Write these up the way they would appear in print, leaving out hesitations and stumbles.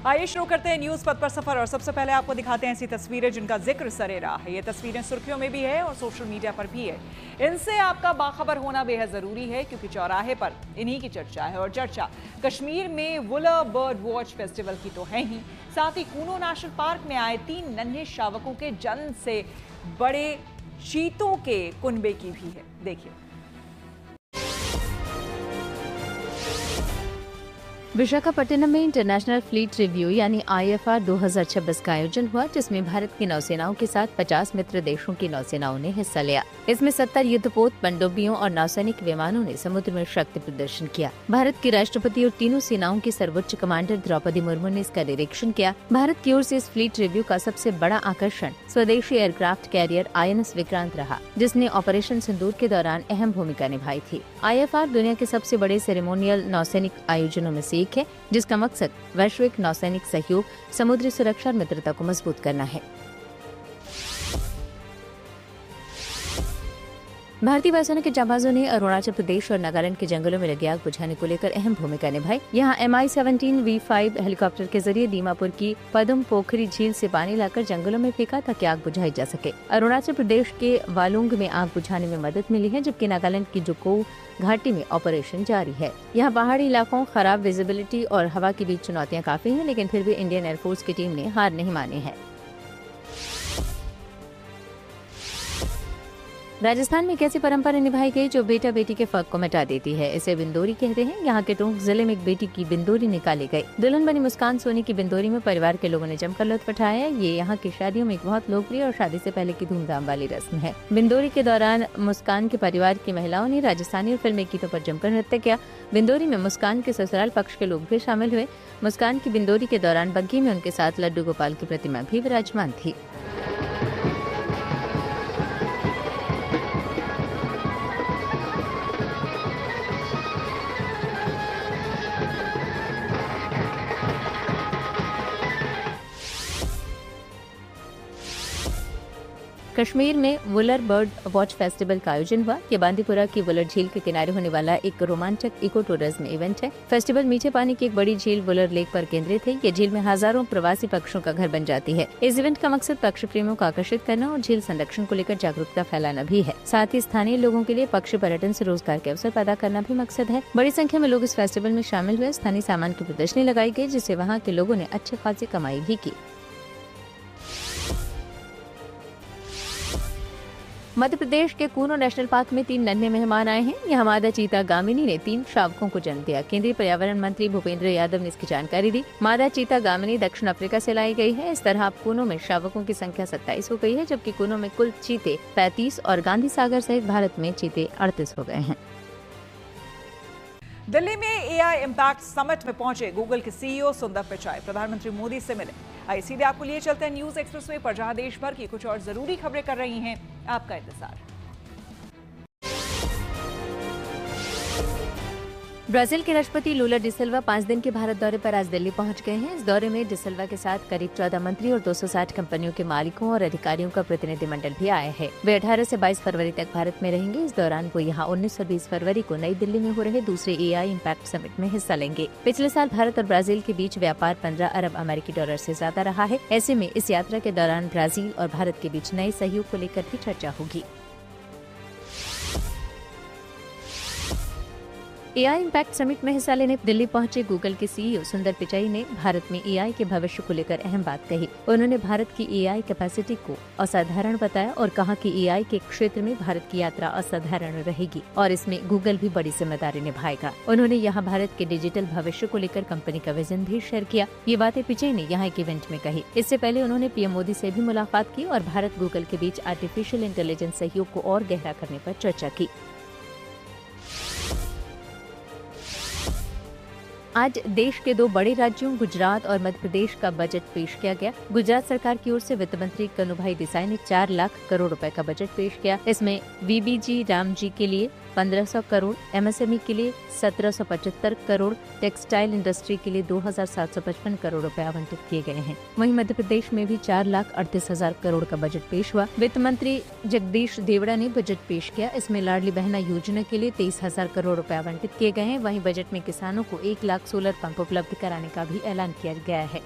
आइए शुरू करते हैं न्यूज पथ पर सफर और सबसे पहले आपको दिखाते हैं ऐसी तस्वीरें जिनका जिक्र सरे रहा है। ये तस्वीरें सुर्खियों में भी है और सोशल मीडिया पर भी है। इनसे आपका बाखबर होना बेहद जरूरी है क्योंकि चौराहे पर इन्हीं की चर्चा है और चर्चा कश्मीर में वुलर बर्ड वॉच फेस्टिवल की तो है ही, साथ ही कूनो नेशनल पार्क में आए 3 नन्हे शावकों के जन्म से बड़े चीतों के कुनबे की भी है। देखिए, विशाखापट्टनम में इंटरनेशनल फ्लीट रिव्यू यानी IFR 2026 का आयोजन हुआ, जिसमें भारत की नौसेनाओं के साथ 50 मित्र देशों की नौसेनाओं ने हिस्सा लिया। इसमें 70 युद्धपोत, पनडुब्बियों और नौसैनिक विमानों ने समुद्र में शक्ति प्रदर्शन किया। भारत के राष्ट्रपति और तीनों सेनाओं की सर्वोच्च कमांडर द्रौपदी मुर्मू ने इसका निरीक्षण किया। भारत की ओर से इस फ्लीट रिव्यू का सबसे बड़ा आकर्षण स्वदेशी एयरक्राफ्ट कैरियर INS विक्रांत रहा, जिसने ऑपरेशन सिंदूर के दौरान अहम भूमिका निभाई थी। IFR दुनिया के सबसे बड़े सेरेमोनियल नौसैनिक आयोजनों में से है, जिसका मकसद वैश्विक नौसैनिक सहयोग, समुद्री सुरक्षा और मित्रता को मजबूत करना है। भारतीय वायुसेना के जांबाजों ने अरुणाचल प्रदेश और नागालैंड के जंगलों में लगी आग बुझाने को लेकर अहम भूमिका निभाई। यहाँ MI-17 V5 हेलीकॉप्टर के जरिए दीमापुर की पदम पोखरी झील से पानी लाकर जंगलों में फेंका ताकि आग बुझाई जा सके। अरुणाचल प्रदेश के वालुंग में आग बुझाने में मदद मिली है, जबकि नागालैंड की जुकोउ घाटी में ऑपरेशन जारी है। यहाँ पहाड़ी इलाकों, खराब विजिबिलिटी और हवा के बीच चुनौतियाँ काफी हैं, लेकिन फिर भी इंडियन एयरफोर्स की टीम ने हार नहीं मानी है। राजस्थान में एक ऐसी परंपरा निभाई गई जो बेटा बेटी के फर्क को मिटा देती है। इसे बिंदोरी कहते हैं। यहाँ के टोंक जिले में एक बेटी की बिंदोरी निकाली गई। दुल्हन बनी मुस्कान सोनी की बिंदोरी में परिवार के लोगों ने जमकर लुत्फ उठाया। ये यहाँ की शादियों में एक बहुत लोकप्रिय और शादी से पहले की धूमधाम वाली रस्म है। बिंदोरी के दौरान मुस्कान के परिवार की महिलाओं ने राजस्थानी और फिल्मी गीतों पर जमकर नृत्य किया। बिंदोरी में मुस्कान के ससुराल पक्ष के लोग भी शामिल हुए। मुस्कान की बिंदोरी के दौरान बग्घी में उनके साथ लड्डू गोपाल की प्रतिमा भी विराजमान थी। कश्मीर में वुलर बर्ड वॉच फेस्टिवल का आयोजन हुआ। ये बांदीपुरा की वुलर झील के किनारे होने वाला एक रोमांचक इको टूरिज्म इवेंट है। फेस्टिवल मीठे पानी की एक बड़ी झील वुलर लेक पर केंद्रित है। ये झील में हजारों प्रवासी पक्षियों का घर बन जाती है। इस इवेंट का मकसद पक्षी प्रेमियों को आकर्षित करना और झील संरक्षण को लेकर जागरूकता फैलाना भी है। साथ ही स्थानीय लोगों के लिए पक्षी पर्यटन से रोजगार के अवसर पैदा करना भी मकसद है। बड़ी संख्या में लोग इस फेस्टिवल में शामिल हुए। स्थानीय सामान की प्रदर्शनी लगाई गई, जिससे वहाँ के लोगों ने अच्छी खासी कमाई भी की। मध्य प्रदेश के कूनो नेशनल पार्क में 3 नन्हे मेहमान आए हैं। यहाँ मादा चीता गामिनी ने 3 शावकों को जन्म दिया। केंद्रीय पर्यावरण मंत्री भूपेंद्र यादव ने इसकी जानकारी दी। मादा चीता गामिनी दक्षिण अफ्रीका से लाई गई है। इस तरह अब कूनो में शावकों की संख्या 27 हो गई है, जबकि कूनो में कुल चीते 35 और गांधी सागर सहित भारत में चीते 38 हो गए हैं। दिल्ली में AI इम्पैक्ट समिट में पहुंचे गूगल के CEO सुंदर पिचाई प्रधानमंत्री मोदी से मिले। आइए सीधे आपको लिए चलते हैं न्यूज एक्सप्रेसवे पर, जहां देश भर की कुछ और जरूरी खबरें कर रही हैं आपका इंतजार। ब्राजील के राष्ट्रपति लूला डी सिल्वा 5 दिन के भारत दौरे पर आज दिल्ली पहुंच गए हैं। इस दौरे में डी सिल्वा के साथ करीब 14 मंत्री और 260 कंपनियों के मालिकों और अधिकारियों का प्रतिनिधिमंडल भी आया है। वे 18 से 22 फरवरी तक भारत में रहेंगे। इस दौरान वो यहाँ 19 और 20 फरवरी को नई दिल्ली में हो रहे दूसरे AI इम्पैक्ट समिट में हिस्सा लेंगे। पिछले साल भारत और ब्राजील के बीच व्यापार 15 अरब अमेरिकी डॉलर से ज्यादा रहा है। ऐसे में इस यात्रा के दौरान ब्राजील और भारत के बीच नए सहयोग को लेकर भी चर्चा होगी। AI इम्पैक्ट समिट में हिस्सा लेने दिल्ली पहुंचे गूगल के CEO सुंदर पिचाई ने भारत में AI के भविष्य को लेकर अहम बात कही। उन्होंने भारत की AI कैपेसिटी को असाधारण बताया और कहा कि AI के क्षेत्र में भारत की यात्रा असाधारण रहेगी और इसमें गूगल भी बड़ी जिम्मेदारी निभाएगा। उन्होंने यहाँ भारत के डिजिटल भविष्य को लेकर कंपनी का विजन भी शेयर किया। ये बातें पिचाई ने यहाँ एक इवेंट में कही। इससे पहले उन्होंने PM मोदी से भी मुलाकात की और भारत गूगल के बीच आर्टिफिशियल इंटेलिजेंस सहयोग को और गहरा करने पर चर्चा की। आज देश के 2 बड़े राज्यों गुजरात और मध्य प्रदेश का बजट पेश किया गया। गुजरात सरकार की ओर से वित्त मंत्री कनुभाई देसाई ने 4 लाख करोड़ रुपए का बजट पेश किया। इसमें VBG रामजी के लिए 1500 करोड़, MSME के लिए 1775 करोड़, टेक्सटाइल इंडस्ट्री के लिए 2755 करोड़ रुपए आवंटित किए गए हैं। वहीं मध्य प्रदेश में भी 4,38,000 करोड़ का बजट पेश हुआ। वित्त मंत्री जगदीश देवड़ा ने बजट पेश किया। इसमें लाडली बहना योजना के लिए 23,000 करोड़ रुपए आवंटित किए गए हैं। वहीं बजट में किसानों को 1 लाख सोलर पंप उपलब्ध कराने का भी ऐलान किया गया है।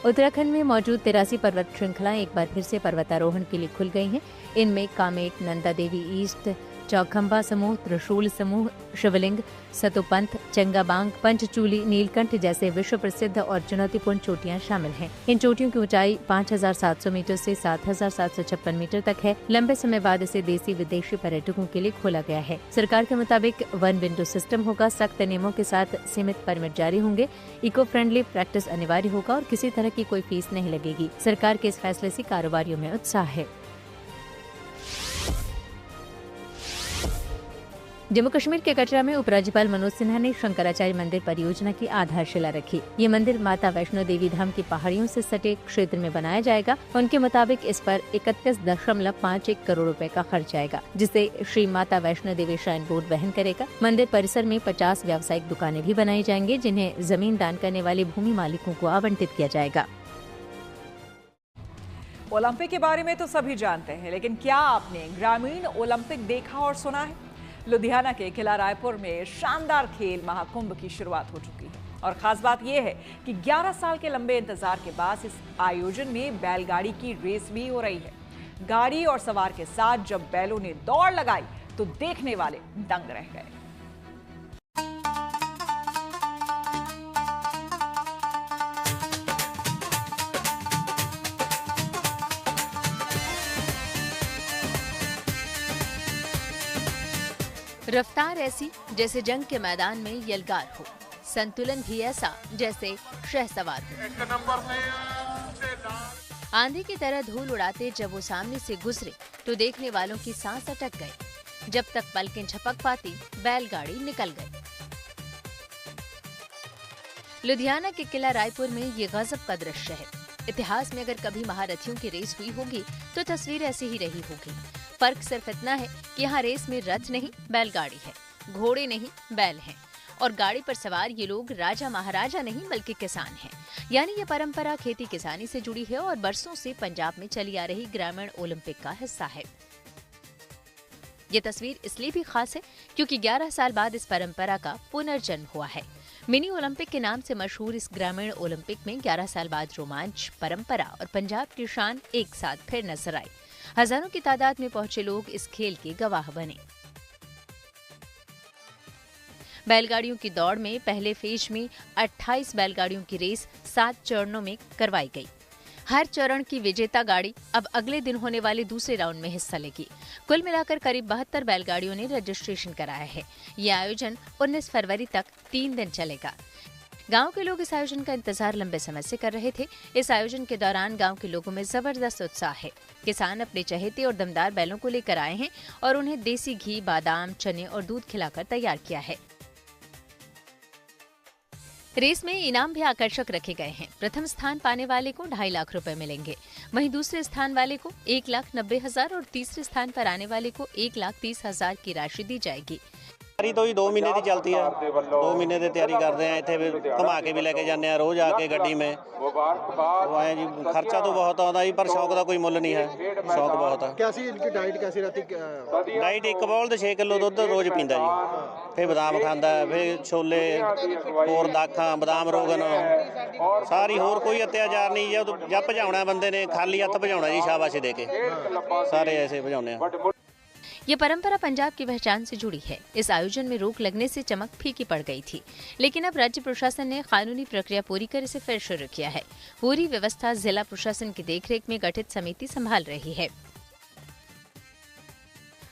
उत्तराखंड में मौजूद 83 पर्वत श्रृंखलाएं एक बार फिर से पर्वतारोहण के लिए खुल गई हैं। इनमें कामेट, नंदा देवी ईस्ट, चौखंबा समूह, त्रिशूल समूह, शिवलिंग, सतोपंथ, चंगाबांग, पंचचूली, नीलकंठ जैसे विश्व प्रसिद्ध और चुनौतीपूर्ण चोटियां शामिल हैं। इन चोटियों की ऊंचाई 5,700 मीटर से 7,756 मीटर तक है। लंबे समय बाद इसे देसी विदेशी पर्यटकों के लिए खोला गया है। सरकार के मुताबिक 1 विंडो सिस्टम होगा, सख्त नियमों के साथ सीमित परमिट जारी होंगे, इको फ्रेंडली प्रैक्टिस अनिवार्य होगा और किसी तरह की कोई फीस नहीं लगेगी। सरकार के इस फैसले से कारोबारियों में उत्साह है। जम्मू कश्मीर के कटरा में उपराज्यपाल मनोज सिन्हा ने शंकराचार्य मंदिर परियोजना की आधारशिला रखी। ये मंदिर माता वैष्णो देवी धाम की पहाड़ियों से सटे क्षेत्र में बनाया जाएगा। उनके मुताबिक इस पर 31.51 करोड़ रुपए का खर्च आएगा, जिसे श्री माता वैष्णो देवी श्राइन बोर्ड वहन करेगा। मंदिर परिसर में 50 व्यावसायिक दुकानें भी बनाई जाएंगी, जिन्हें जमीन दान करने वाले भूमि मालिकों को आवंटित किया जाएगा। ओलंपिक के बारे में तो सभी जानते हैं, लेकिन क्या आपने ग्रामीण ओलंपिक देखा और सुना है? लुधियाना के किला रायपुर में शानदार खेल महाकुंभ की शुरुआत हो चुकी है और खास बात यह है कि 11 साल के लंबे इंतजार के बाद इस आयोजन में बैलगाड़ी की रेस भी हो रही है। गाड़ी और सवार के साथ जब बैलों ने दौड़ लगाई तो देखने वाले दंग रह गए। रफ्तार ऐसी जैसे जंग के मैदान में यलगार हो, संतुलन भी ऐसा जैसे शहसवार हो। आंधी की तरह धूल उड़ाते जब वो सामने से गुजरे तो देखने वालों की सांस अटक गई। जब तक पलकें झपक पाती बैलगाड़ी निकल गई। लुधियाना के किला रायपुर में ये गजब का दृश्य है। इतिहास में अगर कभी महारथियों की रेस हुई होगी तो तस्वीर ऐसी ही रही होगी। फर्क सिर्फ इतना है कि यहाँ रेस में रथ नहीं बैलगाड़ी है, घोड़े नहीं बैल हैं, और गाड़ी पर सवार ये लोग राजा महाराजा नहीं बल्कि किसान हैं। यानी ये परंपरा खेती किसानी से जुड़ी है और बरसों से पंजाब में चली आ रही ग्रामीण ओलंपिक का हिस्सा है। ये तस्वीर इसलिए भी खास है क्योंकि 11 साल बाद इस परंपरा का पुनर्जन्म हुआ है। मिनी ओलंपिक के नाम से मशहूर इस ग्रामीण ओलंपिक में 11 साल बाद रोमांच, परंपरा और पंजाब की शान एक साथ फिर नजर आई। हजारों की तादाद में पहुंचे लोग इस खेल के गवाह बने। बैलगाड़ियों की दौड़ में पहले फेज में 28 बैलगाड़ियों की रेस 7 चरणों में करवाई गई। हर चरण की विजेता गाड़ी अब अगले दिन होने वाले दूसरे राउंड में हिस्सा लेगी। कुल मिलाकर करीब 72 बैलगाड़ियों ने रजिस्ट्रेशन कराया है। ये आयोजन 19 फरवरी तक 3 दिन चलेगा। गांव के लोग इस आयोजन का इंतजार लंबे समय से कर रहे थे। इस आयोजन के दौरान गांव के लोगों में जबरदस्त उत्साह है। किसान अपने चहेते और दमदार बैलों को लेकर आए हैं और उन्हें देसी घी, बादाम, चने और दूध खिलाकर तैयार किया है। रेस में इनाम भी आकर्षक रखे गए हैं। प्रथम स्थान पाने वाले को 2.5 लाख रुपए मिलेंगे, वहीं दूसरे स्थान वाले को 1,90,000 और तीसरे स्थान पर आने वाले को 1,30,000 की राशि दी जाएगी। ਤਿਆਰੀ तो 2 महीने की चलती है। 2 महीने की तैयारी करते हैं। इतने घुमा के भी लेके जाने हैं रोज आके गड्डी में। वो आए जी, खर्चा तो बहुत आता जी, पर शौक का कोई मुੱਲ नहीं है। शौक बहुत है। कैसी इनकी डाइट कैसी रहती? डाइट एक बॉल ਤੇ 6 किलो ਦੁੱਧ रोज पींदा जी। फिर बादाम खांदा, फिर छोले, ਹੋਰ ਦਾਖਾਂ, बादाम रोगन, सारी होर कोई अत्याचार नहीं। जब भजाउਣਾ बंदे ने खाली हत्थ भजाउਣਾ जी, शाबाशी दे के सारे ऐसे भजाउने हैं। ये परंपरा पंजाब की पहचान से जुड़ी है। इस आयोजन में रोक लगने से चमक फीकी पड़ गई थी, लेकिन अब राज्य प्रशासन ने कानूनी प्रक्रिया पूरी कर इसे फिर शुरू किया है। पूरी व्यवस्था जिला प्रशासन की देखरेख में गठित समिति संभाल रही है।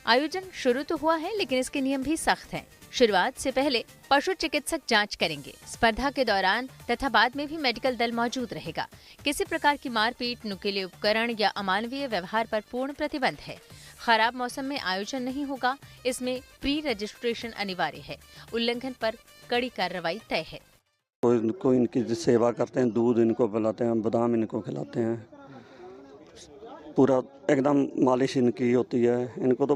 आयोजन शुरू तो हुआ है, लेकिन इसके नियम भी सख्त हैं। शुरुआत से पहले पशु चिकित्सक जांच करेंगे। स्पर्धा के दौरान तथा बाद में भी मेडिकल दल मौजूद रहेगा। किसी प्रकार की मारपीट, नुकीले उपकरण या अमानवीय व्यवहार पर पूर्ण प्रतिबंध है। खराब मौसम में आयोजन नहीं होगा। इसमें प्री रजिस्ट्रेशन अनिवार्य है। उल्लंघन पर कड़ी कार्रवाई तय है। इनको इनकी सेवा करते हैं, दूध इनको पिलाते हैं, बादाम इनको खिलाते हैं, पूरा एकदम मालिश इनकी होती है। इनको तो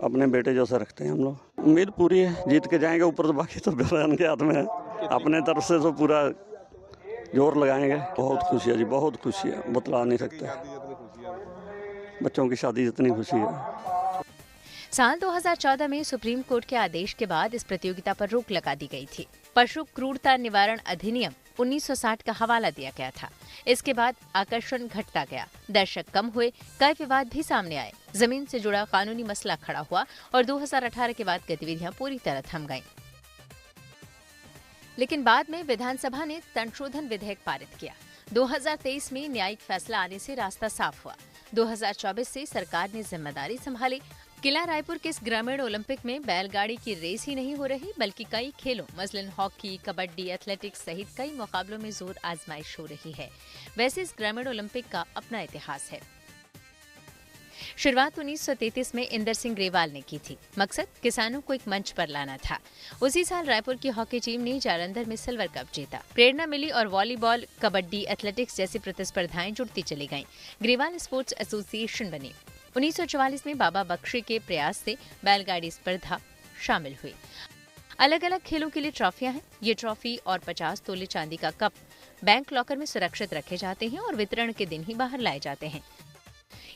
अपने बेटे जैसा रखते हैं हम लोग। उम्मीद पूरी है, जीत के जाएंगे ऊपर, तो बाकी तो भगवान के हाथ में है। अपने तरफ से तो पूरा जोर लगाएंगे। बहुत खुशी है जी, बहुत खुशी है, बतला नहीं सकते। बच्चों की शादी जितनी खुशी है। साल 2014 में सुप्रीम कोर्ट के आदेश के बाद इस प्रतियोगिता पर रोक लगा दी गई थी। पशु क्रूरता निवारण अधिनियम 1960 का हवाला दिया गया था। इसके बाद आकर्षण घटता गया, दर्शक कम हुए, कई विवाद भी सामने आए, जमीन से जुड़ा कानूनी मसला खड़ा हुआ और 2018 के बाद गतिविधियां पूरी तरह थम गईं। लेकिन बाद में विधानसभा ने संशोधन विधेयक पारित किया। 2023 में न्यायिक फैसला आने से रास्ता साफ हुआ। 2024 से सरकार ने जिम्मेदारी संभाली। किला रायपुर के इस ग्रामीण ओलंपिक में बैलगाड़ी की रेस ही नहीं हो रही, बल्कि कई खेलों मसलन हॉकी, कबड्डी, एथलेटिक्स सहित कई मुकाबलों में जोर आजमाइश हो रही है। वैसे इस ग्रामीण ओलंपिक का अपना इतिहास है। शुरुआत 1933 में इंदर सिंह ग्रेवाल ने की थी। मकसद किसानों को एक मंच पर लाना था। उसी साल रायपुर की हॉकी टीम ने जालंधर में सिल्वर कप जीता। प्रेरणा मिली और वॉलीबॉल, कबड्डी, एथलेटिक्स जैसी प्रतिस्पर्धाएं जुड़ती चली गईं। ग्रेवाल स्पोर्ट्स एसोसिएशन बनी। 1944 में बाबा बख्शी के प्रयास से बैलगाड़ी स्पर्धा शामिल हुई। अलग अलग खेलों के लिए ट्रॉफियां हैं। ये ट्रॉफी और 50 तोले चांदी का कप बैंक लॉकर में सुरक्षित रखे जाते हैं और वितरण के दिन ही बाहर लाए जाते हैं।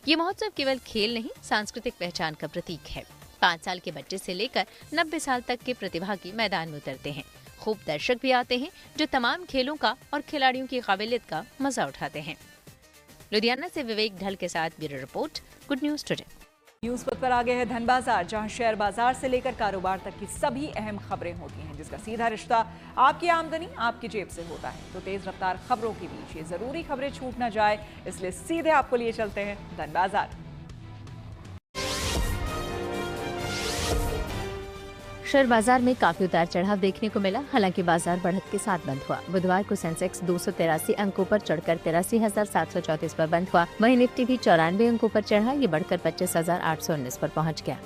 ये महोत्सव केवल खेल नहीं, सांस्कृतिक पहचान का प्रतीक है। 5 साल के बच्चे से लेकर 90 साल तक के प्रतिभागी मैदान में उतरते हैं। खूब दर्शक भी आते हैं जो तमाम खेलों का और खिलाड़ियों की काबिलियत का मजा उठाते हैं। लुधियाना से विवेक ढल के साथ bureau report, good news today. News पथ पर आगे है धन बाजार, जहां शेयर बाजार से लेकर कारोबार तक की सभी अहम खबरें होती हैं, जिसका सीधा रिश्ता आपकी आमदनी आपकी जेब से होता है। तो तेज रफ्तार खबरों के बीच ये जरूरी खबरें छूट ना जाए, इसलिए सीधे आपको लिए चलते हैं धन बाजार। शेयर बाजार में काफी उतार चढ़ाव देखने को मिला। हालांकि बाजार बढ़त के साथ बंद हुआ। बुधवार को सेंसेक्स 283 अंकों पर चढ़कर 83,734 पर बंद हुआ। वहीं निफ्टी भी 94 अंकों पर चढ़ा। ये बढ़कर 25,819 पर पहुंच गया।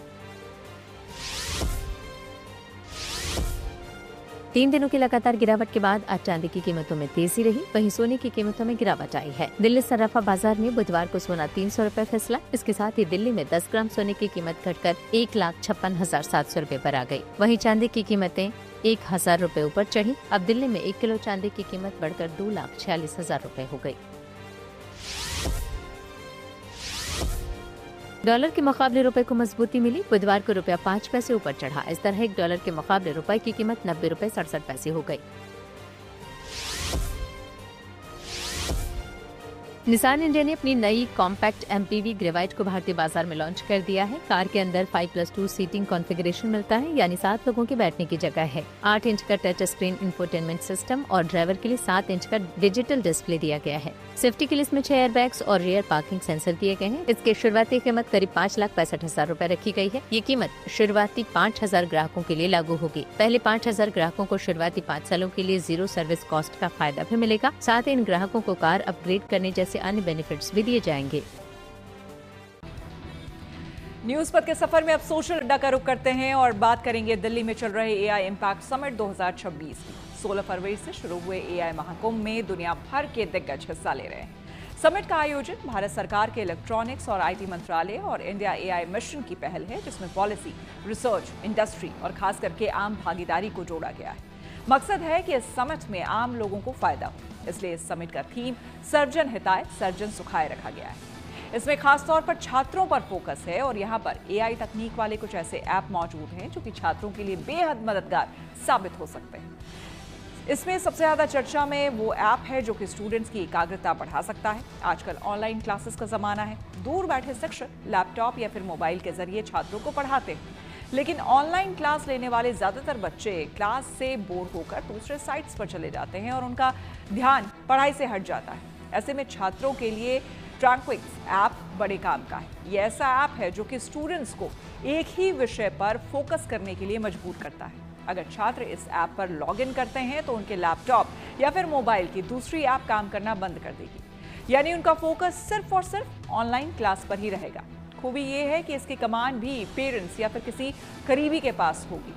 3 दिनों की लगातार गिरावट के बाद आज चांदी की कीमतों में तेजी रही। वहीं सोने की कीमतों में गिरावट आई है। दिल्ली सराफा बाजार में बुधवार को सोना 300 रुपए फिसला। इसके साथ ही दिल्ली में 10 ग्राम सोने की कीमत घटकर 1,56,700 रुपए पर आ गई। वहीं चांदी की कीमतें 1,000 रुपए ऊपर चढ़ी। अब दिल्ली में 1 किलो चांदी की कीमत बढ़कर 2,46,000 रुपए हो गई। डॉलर के मुकाबले रुपए को मजबूती मिली। बुधवार को रुपया 5 पैसे ऊपर चढ़ा। इस तरह 1 डॉलर के मुकाबले रुपए की कीमत 90 रुपए 67 पैसे हो गई। निसान इंडिया ने अपनी नई कॉम्पैक्ट एमपीवी ग्रेवाइट को भारतीय बाजार में लॉन्च कर दिया है। कार के अंदर 5+2 सीटिंग कॉन्फ़िगरेशन मिलता है, यानी 7 लोगों के बैठने की जगह है। 8 इंच का टच स्क्रीन इंफोटेनमेंट सिस्टम और ड्राइवर के लिए 7 इंच का डिजिटल डिस्प्ले दिया गया है। सेफ्टी के लिए इसमें 6 एयरबैग्स और रियर पार्किंग सेंसर दिए गए हैं। इसकी शुरुआती कीमत करीब 5,65,000 रुपए रखी गई है। ये कीमत शुरुआती 5,000 ग्राहकों के लिए लागू होगी। पहले 5,000 ग्राहकों को शुरुआती 5 सालों के लिए 0 सर्विस कॉस्ट का फायदा भी मिलेगा। साथ ही इन ग्राहकों को कार अपग्रेड करने जैसे अन्य बेनिफिट्स भी दिए जाएंगे। न्यूज़ पथ के सफर में अब सोशल अड्डा का रुख करते हैं और बात करेंगे दिल्ली में चल रहे एआई इम्पैक्ट समिट 2026 की। 16 फरवरी से शुरू हुए एआई महाकुंभ में दुनिया भर के दिग्गज हिस्सा ले रहे हैं। समिट का आयोजन भारत सरकार के इलेक्ट्रॉनिक्स और आईटी मंत्रालय और इंडिया एआई मिशन की पहल है, जिसमें पॉलिसी, रिसर्च, इंडस्ट्री और खास करके आम भागीदारी को जोड़ा गया है। मकसद है कि इस समिट में आम लोगों को फायदा हो, इसलिए इस समिट का थीम सर्जन हिताय सर्जन सुखाय रखा गया है। इसमें खासतौर पर छात्रों पर फोकस है और यहाँ पर एआई तकनीक वाले कुछ ऐसे ऐप मौजूद हैं जो कि छात्रों के लिए बेहद मददगार साबित हो सकते हैं। इसमें सबसे ज़्यादा चर्चा में वो ऐप है जो कि स्टूडेंट्स की एकाग्रता बढ़ा सकता है। आजकल ऑनलाइन क्लासेस का ज़माना है। दूर बैठे शिक्षक लैपटॉप या फिर मोबाइल के जरिए छात्रों को पढ़ाते हैं, लेकिन ऑनलाइन क्लास लेने वाले ज़्यादातर बच्चे क्लास से बोर होकर दूसरे साइट्स पर चले जाते हैं और उनका ध्यान पढ़ाई से हट जाता है। ऐसे में छात्रों के लिए ट्रैंक्विक्स ऐप बड़े काम का है। ये ऐसा ऐप है जो कि स्टूडेंट्स को एक ही विषय पर फोकस करने के लिए मजबूर करता है। अगर छात्र इस ऐप पर लॉगिन करते हैं तो उनके लैपटॉप या फिर मोबाइल की दूसरी ऐप काम करना बंद कर देगी, यानी उनका फोकस सिर्फ और सिर्फ ऑनलाइन क्लास पर ही रहेगा। खूबी ये है कि इसकी कमांड भी पेरेंट्स या फिर किसी करीबी के पास होगी,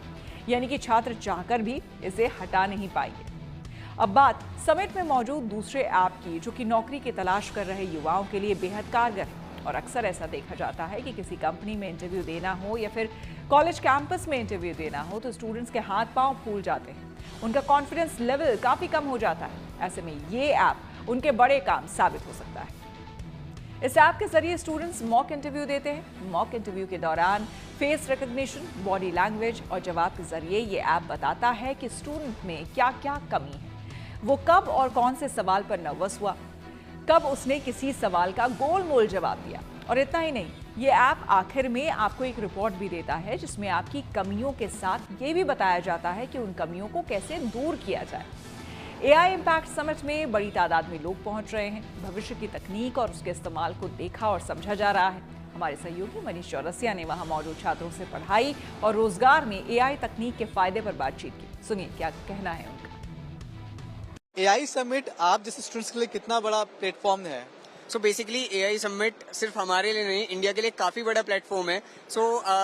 यानी कि छात्र चाहकर भी इसे हटा नहीं पाएंगे। अब बात समिट में मौजूद दूसरे ऐप की, जो कि नौकरी की तलाश कर रहे युवाओं के लिए बेहद कारगर है। और अक्सर ऐसा देखा जाता है कि किसी कंपनी में इंटरव्यू देना हो या फिर कॉलेज कैंपस में इंटरव्यू देना हो तो स्टूडेंट्स के हाथ पांव फूल जाते हैं, उनका कॉन्फिडेंस लेवल काफ़ी कम हो जाता है। ऐसे में ये ऐप उनके बड़े काम साबित हो सकता है। इस ऐप के जरिए स्टूडेंट्स मॉक इंटरव्यू देते हैं। मॉक इंटरव्यू के दौरान फेस रिकग्निशन, बॉडी लैंग्वेज और जवाब के जरिए ये ऐप बताता है कि स्टूडेंट में क्या क्या कमी है। वो कब और कौन से सवाल पर नर्वस हुआ, कब उसने किसी सवाल का गोलमोल जवाब दिया। और इतना ही नहीं, ये ऐप आखिर में आपको एक रिपोर्ट भी देता है जिसमें आपकी कमियों के साथ ये भी बताया जाता है कि उन कमियों को कैसे दूर किया जाए। एआई इम्पैक्ट समिट में बड़ी तादाद में लोग पहुंच रहे हैं। भविष्य की तकनीक और उसके इस्तेमाल को देखा और समझा जा रहा है। हमारे सहयोगी मनीष चौरसिया ने वहां मौजूद छात्रों से पढ़ाई और रोजगार में एआई तकनीक के फायदे पर बातचीत की। सुनिए क्या कहना है उनका। एआई समिट आप जैसे स्टूडेंट्स के लिए कितना बड़ा प्लेटफॉर्म है? सो बेसिकली एआई समिट सिर्फ हमारे लिए नहीं, इंडिया के लिए काफी बड़ा प्लेटफॉर्म है।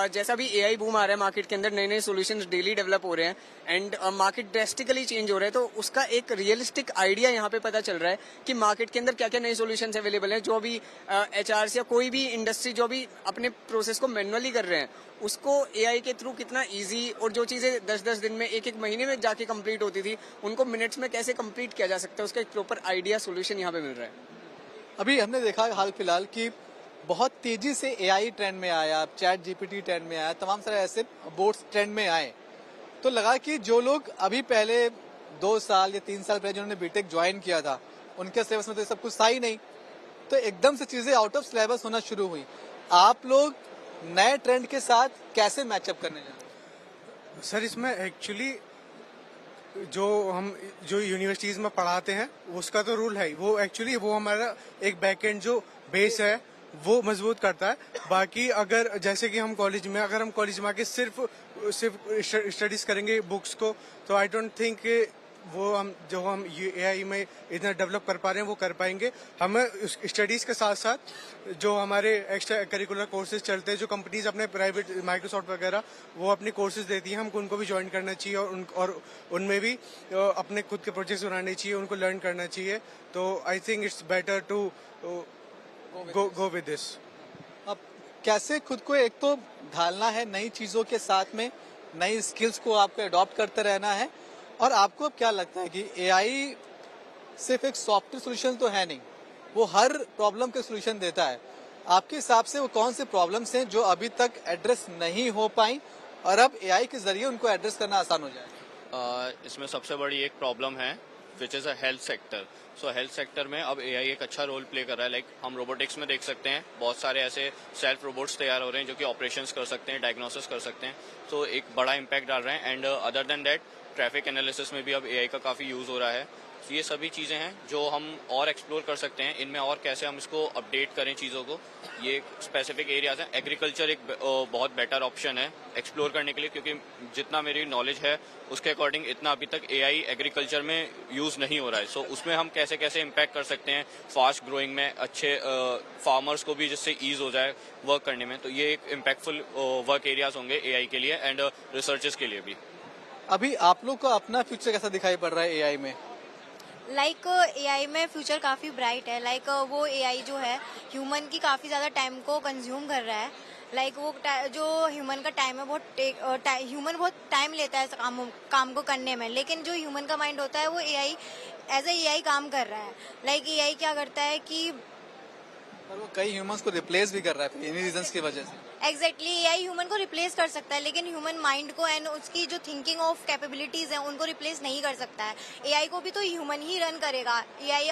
जैसा भी एआई बूम आ रहा है मार्केट के अंदर, नए नए सॉल्यूशंस डेली डेवलप हो रहे हैं एंड मार्केट ड्रेस्टिकली चेंज हो रहा है, तो उसका एक रियलिस्टिक आइडिया यहाँ पे पता चल रहा है कि मार्केट के अंदर क्या क्या नए सॉल्यूशंस अवेलेबल हैं। जो अभी एचआर या कोई भी इंडस्ट्री जो भी अपने प्रोसेस को मैनुअली कर रहे हैं, उसको एआई के थ्रू कितना इजी, और जो चीजें 10-10 दिन में, एक महीने में जाके कंप्लीट होती थी, उनको मिनट्स में कैसे कंप्लीट किया जा सकता है, उसका एक प्रॉपर आइडिया सोल्यूशन यहाँ पे मिल रहा है। अभी हमने देखा हाल फिलहाल कि बहुत तेजी से एआई ट्रेंड में आया, चैट जीपीटी ट्रेंड में आया, तमाम सारे ऐसे बोर्ड्स ट्रेंड में आए, तो लगा कि जो लोग अभी पहले 2 साल या 3 साल पहले जिन्होंने बीटेक ज्वाइन किया था, उनके सिलेबस में तो सब कुछ था ही नहीं, तो एकदम से चीजें आउट ऑफ सिलेबस होना शुरू हुई। आप लोग नए ट्रेंड के साथ कैसे मैचअप करने जा रहे हैं? सर, इसमें एक्चुअली जो यूनिवर्सिटीज में पढ़ाते हैं उसका तो रूल है, वो एक्चुअली वो हमारा एक बैकएंड जो बेस है वो मजबूत करता है। बाकी अगर जैसे कि हम कॉलेज में आके सिर्फ स्टडीज करेंगे बुक्स को, तो आई डोंट थिंक वो हम एआई में इतना डेवलप कर पा रहे हैं वो कर पाएंगे। हमें स्टडीज के साथ साथ जो हमारे एक्स्ट्रा करिकुलर कोर्सेज चलते हैं, जो कंपनीज अपने प्राइवेट माइक्रोसॉफ्ट वगैरह वो अपने कोर्सेज देती हैं, हमको उनको भी ज्वाइन करना चाहिए और उनमें भी अपने खुद के प्रोजेक्ट्स बनाने चाहिए, उनको लर्न करना चाहिए। तो I think it's better to go with this. अब कैसे खुद को एक तो ढालना है नई चीजों के साथ में, नई स्किल्स को आपको अडॉप्ट करते रहना है, और आपको अब क्या लगता है कि एआई सिर्फ एक सॉफ्टवेयर सॉल्यूशन तो है नहीं, वो हर प्रॉब्लम के सॉल्यूशन देता है। आपके हिसाब से वो कौन से प्रॉब्लम्स हैं जो अभी तक एड्रेस नहीं हो पाई और अब एआई के जरिए उनको एड्रेस करना आसान हो जाए? इसमें सबसे बड़ी एक प्रॉब्लम है which is a health sector. So health sector में अब एआई एक अच्छा रोल प्ले कर रहा है। लाइक हम रोबोटिक्स में देख सकते हैं बहुत सारे ऐसे सेल्फ रोबोट्स तैयार हो रहे हैं जो कि ऑपरेशंस कर सकते हैं, डायग्नोसिस कर सकते हैं, तो एक बड़ा इम्पैक्ट डाल रहे हैं। And other than that traffic analysis में भी अब एआई का काफ़ी यूज़ हो रहा है। तो ये सभी चीज़ें हैं जो हम और एक्सप्लोर कर सकते हैं, इनमें और कैसे हम इसको अपडेट करें चीज़ों को। ये स्पेसिफिक एरियाज हैं। एग्रीकल्चर एक बहुत बेटर ऑप्शन है एक्सप्लोर करने के लिए, क्योंकि जितना मेरी नॉलेज है उसके अकॉर्डिंग इतना अभी तक एआई एग्रीकल्चर में यूज़ नहीं हो रहा है। सो उसमें हम कैसे कैसे इम्पैक्ट कर सकते हैं फास्ट ग्रोइंग में, अच्छे फार्मर्स को भी जिससे ईज हो जाए वर्क करने में। तो ये एक इम्पैक्टफुल वर्क एरियाज होंगे एआई के लिए एंड रिसर्चेस के लिए भी। अभी आप लोग को अपना फ्यूचर कैसा दिखाई पड़ रहा है एआई में? एआई में फ्यूचर काफ़ी ब्राइट है। वो एआई जो है ह्यूमन की काफ़ी ज़्यादा टाइम को कंज्यूम कर रहा है। वो जो ह्यूमन का टाइम है ह्यूमन बहुत टाइम लेता है काम को करने में, लेकिन जो ह्यूमन का माइंड होता है वो एआई एज एआई काम कर रहा है। एआई क्या करता है कि और वो कई ह्यूमंस को रिप्लेस भी कर रहा है इन्हीं रीजंस की वजह से। एग्जैक्टली एआई ह्यूमन को रिप्लेस कर सकता है, लेकिन ह्यूमन माइंड को एंड उसकी जो थिंकिंग ऑफ कैपेबिलिटीज है उनको रिप्लेस नहीं कर सकता है। एआई को भी तो ह्यूमन ही रन करेगा, एआई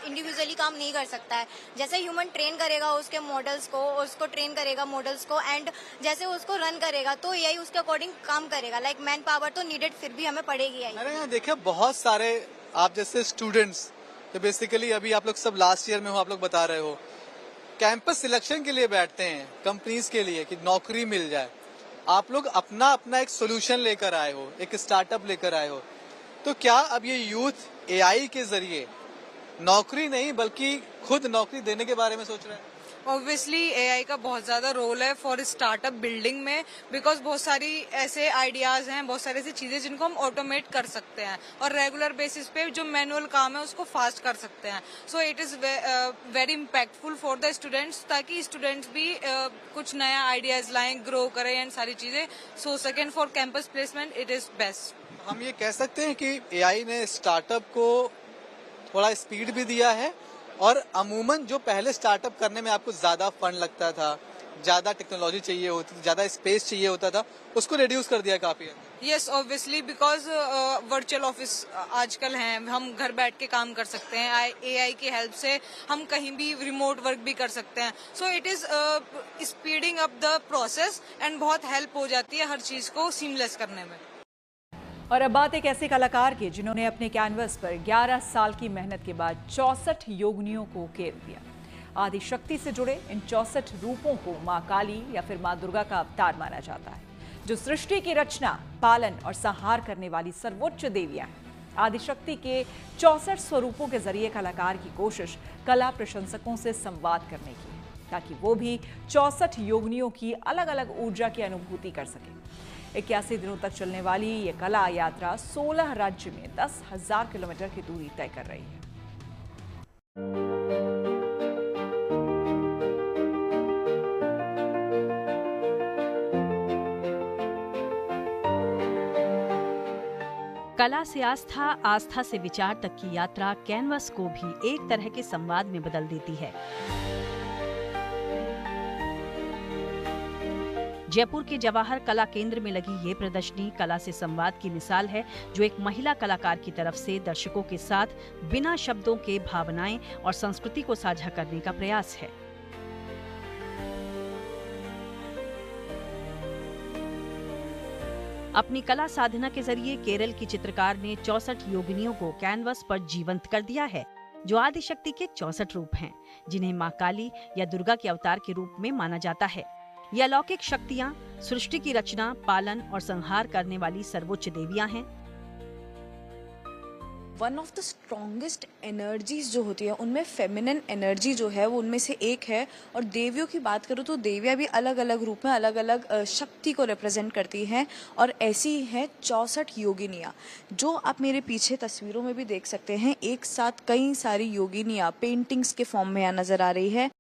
इंडिविजुअली काम नहीं कर सकता है। जैसे ह्यूमन ट्रेन करेगा उसके मॉडल्स को, उसको ट्रेन करेगा मॉडल्स को, एंड जैसे उसको रन करेगा तो एआई उसके अकॉर्डिंग काम करेगा। मैन पावर तो नीडेड फिर भी हमें पड़ेगी। मैंने यहाँ देखा बहुत सारे आप जैसे स्टूडेंट्स, तो बेसिकली अभी आप लोग सब लास्ट ईयर में हो, आप लोग बता रहे हो कैंपस सिलेक्शन के लिए बैठते हैं कंपनीज के लिए कि नौकरी मिल जाए। आप लोग अपना एक सोल्यूशन लेकर आए हो, एक स्टार्टअप लेकर आए हो, तो क्या अब ये यूथ एआई के जरिए नौकरी नहीं बल्कि खुद नौकरी देने के बारे में सोच रहे हैं? ऑब्वियसली एआई का बहुत ज्यादा रोल है फॉर स्टार्टअप बिल्डिंग में, बिकॉज बहुत सारी ऐसे आइडियाज हैं, बहुत सारी ऐसी चीजें जिनको हम ऑटोमेट कर सकते हैं और रेगुलर बेसिस पे जो मैनुअल काम है उसको फास्ट कर सकते हैं। So it is very impactful for the students, ताकि स्टूडेंट्स भी कुछ नया आइडियाज लाएं, ग्रो करें एंड सारी चीजें सोच सकें। For campus placement it is best. हम ये कह सकते हैं कि एआई ने स्टार्टअप को थोड़ा स्पीड भी दिया है, और अमूमन जो पहले स्टार्टअप करने में आपको ज्यादा फंड लगता था, ज़्यादा टेक्नोलॉजी चाहिए होती थी, ज़्यादा स्पेस चाहिए होता था, उसको रिड्यूस कर दिया काफ़ी। Yes obviously, because virtual office आजकल हैं, हम घर बैठ के काम कर सकते हैं। एआई की हेल्प से हम कहीं भी रिमोट वर्क भी कर सकते हैं। So it is speeding up the process and बहुत हेल्प हो जाती है हर चीज को सीमलेस करने में। और अब बात एक ऐसे कलाकार की जिन्होंने अपने कैनवस पर 11 साल की मेहनत के बाद 64 योगिनियों को उकेर दिया। आदि शक्ति से जुड़े इन 64 रूपों को मां काली या फिर मां दुर्गा का अवतार माना जाता है, जो सृष्टि की रचना, पालन और संहार करने वाली सर्वोच्च देवियां हैं। आदिशक्ति के 64 स्वरूपों के जरिए कलाकार की कोशिश कला प्रशंसकों से संवाद करने की है, ताकि वो भी 64 योगिनियों की अलग अलग ऊर्जा की अनुभूति कर सकें। 81 दिनों तक चलने वाली ये कला यात्रा 16 राज्य में 10,000 किलोमीटर की दूरी तय कर रही है। कला से आस्था, आस्था से विचार तक की यात्रा कैनवस को भी एक तरह के संवाद में बदल देती है। जयपुर के जवाहर कला केंद्र में लगी ये प्रदर्शनी कला से संवाद की मिसाल है, जो एक महिला कलाकार की तरफ से दर्शकों के साथ बिना शब्दों के भावनाएं और संस्कृति को साझा करने का प्रयास है। अपनी कला साधना के जरिए केरल की चित्रकार ने 64 योगिनियों को कैनवस पर जीवंत कर दिया है, जो आदिशक्ति के 64 रूप हैं, जिन्हें मां काली या दुर्गा के अवतार के रूप में माना जाता है। ये अलौकिक शक्तियां सृष्टि की रचना, पालन और संहार करने वाली सर्वोच्च देवियां हैं। One of the strongest energies जो होती है उनमें फेमिनिन एनर्जी जो है वो उनमें से एक है। और देवियों की बात करूँ तो देवियां भी अलग अलग रूप में अलग अलग शक्ति को रिप्रेजेंट करती हैं, और ऐसी ही हैं 64 योगिनियाँ, जो आप मेरे पीछे तस्वीरों में भी देख सकते हैं। एक साथ कई सारी योगिनियाँ पेंटिंग्स के फॉर्म में यहाँ नजर आ रही है।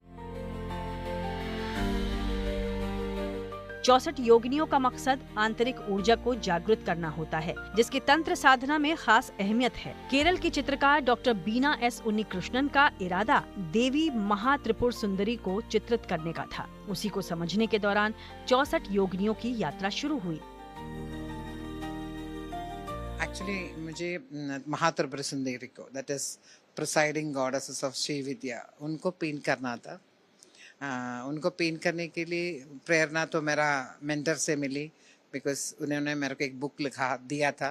64 योगिनियों का मकसद आंतरिक ऊर्जा को जागृत करना होता है, जिसकी तंत्र साधना में खास अहमियत है। केरल की चित्रकार डॉक्टर बीना एस उन्नीकृष्णन का इरादा देवी महात्रिपुर सुंदरी को चित्रित करने का था। उसी को समझने के दौरान 64 योगिनियों की यात्रा शुरू हुई। एक्चुअली मुझे महात्रिपुर सुंदरी को, that is presiding goddesses of Shri Vidya, उनको पेंट करना था। उनको पेंट करने के लिए प्रेरणा तो मेरा मेंटर से मिली, बिकॉज उन्होंने मेरे को एक बुक लिखा दिया था,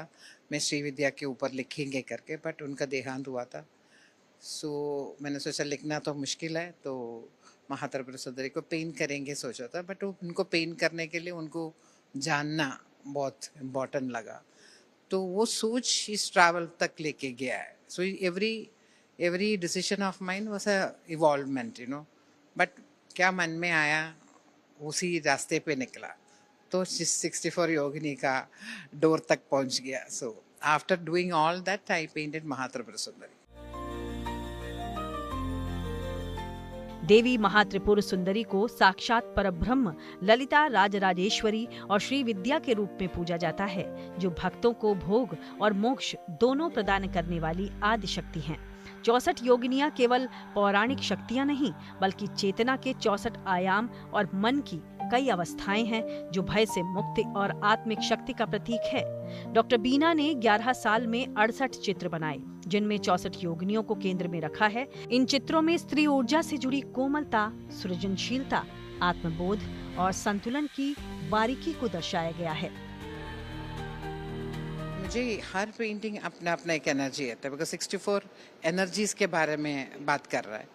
मैं श्री विद्या के ऊपर लिखेंगे करके, बट उनका देहांत हुआ था। सो मैंने सोचा लिखना तो मुश्किल है, तो महात्रिपुर सुंदरी को पेंट करेंगे सोचा था, बट उनको पेंट करने के लिए उनको जानना बहुत इम्पोर्टेंट लगा, तो वो सोच इस ट्रैवल तक लेके गया है। So every decision of mind was a involvement, you know, but क्या मन में आया उसी रास्ते पे निकला, तो 64 योगिनी का डोर तक पहुंच गया। So after doing all that I painted Mahatripur सुंदरी। देवी महात्रिपुर सुंदरी को साक्षात परब्रह्म ललिता राजराजेश्वरी और श्री विद्या के रूप में पूजा जाता है, जो भक्तों को भोग और मोक्ष दोनों प्रदान करने वाली आदि शक्ति हैं। 64 योगिनियां केवल पौराणिक शक्तियां नहीं, बल्कि चेतना के 64 आयाम और मन की कई अवस्थाएं हैं, जो भय से मुक्ति और आत्मिक शक्ति का प्रतीक है। डॉक्टर बीना ने 11 साल में 68 चित्र बनाए, जिनमें 64 योगिनियों को केंद्र में रखा है। इन चित्रों में स्त्री ऊर्जा से जुड़ी कोमलता, सृजनशीलता, आत्मबोध और संतुलन की बारीकी को दर्शाया गया है। मुझे हर पेंटिंग अपना अपना एक एनर्जी है, बिकॉज 64 एनर्जीज के बारे में बात कर रहा है,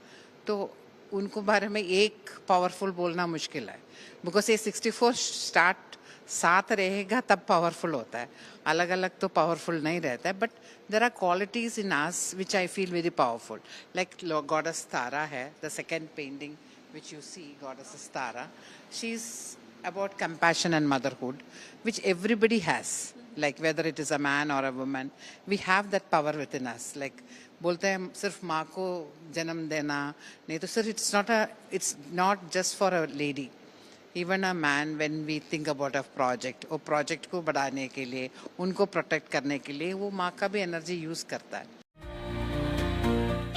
तो उनको बारे में एक पावरफुल बोलना मुश्किल है, बिकॉज ये 64 स्टार्ट साथ रहेगा तब पावरफुल होता है, अलग अलग तो पावरफुल नहीं रहता है। But there are qualities in us which I feel very powerful, like goddess Tara है, the second painting which you see goddess Tara, she is about compassion and motherhood, which everybody has, like whether it is a man or a woman, we have that power within us. Like बोलते हैं सिर्फ माँ को जन्म देना नहीं, तो सिर्फ it's not just for a lady, even a man, when we think about a project, वो project को बढ़ाने के लिए, उनको protect करने के लिए वो माँ का भी energy use करता है।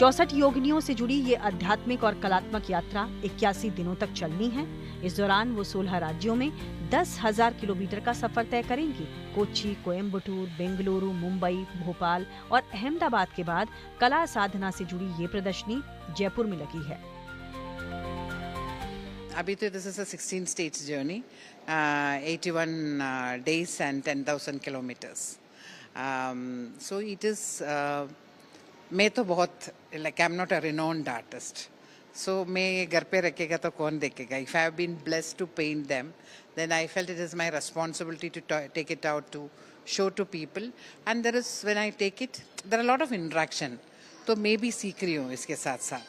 64 योगिनियों से जुड़ी ये आध्यात्मिक और कलात्मक यात्रा 81 दिनों तक चलनी है। इस दौरान वो 16 राज्यों में 10,000 किलोमीटर का सफर तय करेंगी। कोच्चि, कोयम्बटूर, बेंगलुरु, मुंबई, भोपाल और अहमदाबाद के बाद कला साधना से जुड़ी ये प्रदर्शनी जयपुर में लगी है। अभी तो this is a 16 states journey, 81 days and 10,000 kilometers. So it is मैं तो बहुत like I'm not a renowned artist. So मैं ये घर पे रखेगा तो कौन देखेगा? If I have been blessed to paint them, then I felt it is my responsibility to take it out to show to people. And there is when I take it, there are a lot of interaction. तो मैं भी सीख रही हूँ इसके साथ साथ।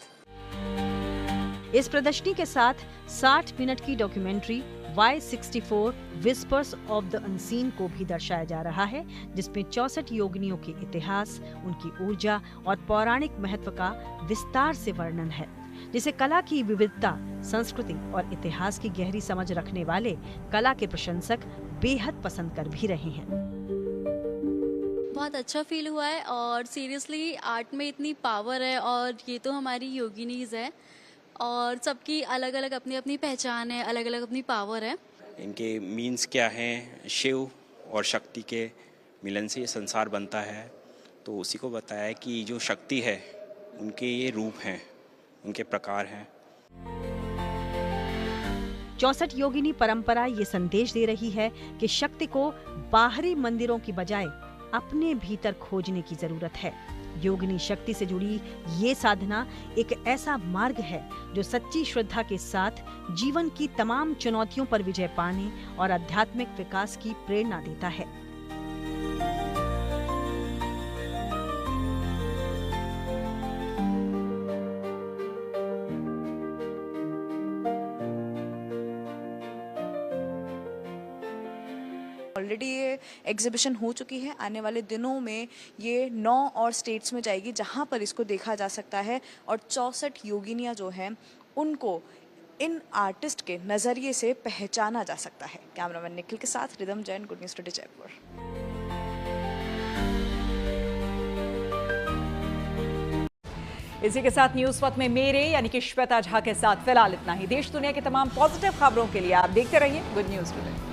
इस प्रदर्शनी के साथ 60 मिनट की documentary Y64 whispers of the unseen को भी दर्शाया जा रहा है, जिसमें 64 योगिनियों के इतिहास, उनकी ऊर्जा और पौराणिक महत्व का विस्तार से वर्णन है, जिसे कला की विविधता, संस्कृति और इतिहास की गहरी समझ रखने वाले कला के प्रशंसक बेहद पसंद कर भी रहे हैं। बहुत अच्छा फील हुआ है और सीरियसली आर्ट में इतनी पावर है और ये तो हमारी योगिनीज है और सबकी अलग अलग अपनी अपनी पहचान है, अलग अलग अपनी पावर है। इनके मीन्स क्या हैं? शिव और शक्ति के मिलन से ये संसार बनता है, तो उसी को बताया है कि जो शक्ति है उनके ये रूप हैं, उनके प्रकार हैं। 64 योगिनी परंपरा ये संदेश दे रही है कि शक्ति को बाहरी मंदिरों की बजाय अपने भीतर खोजने की जरूरत है। योगिनी शक्ति से जुड़ी ये साधना एक ऐसा मार्ग है जो सच्ची श्रद्धा के साथ जीवन की तमाम चुनौतियों पर विजय पाने और आध्यात्मिक विकास की प्रेरणा देता है। ऑलरेडी ये एग्जीबिशन हो चुकी है, आने वाले दिनों में ये 9 और स्टेट्स में जाएगी जहां पर इसको देखा जा सकता है और 64 योगिनियां जो हैं उनको इन आर्टिस्ट के नज़रिए से पहचाना जा सकता है। कैमरामैन निखिल के साथ rhythm Jain, good news today Jaipur. इसी के साथ न्यूज़ वक्त में मेरे यानी कि श्वेता झा के साथ फिलहाल इतना ही। देश दुनिया की तमाम पॉजिटिव खबरों के लिए आप देखते रहिए गुड न्यूज़ टुडे।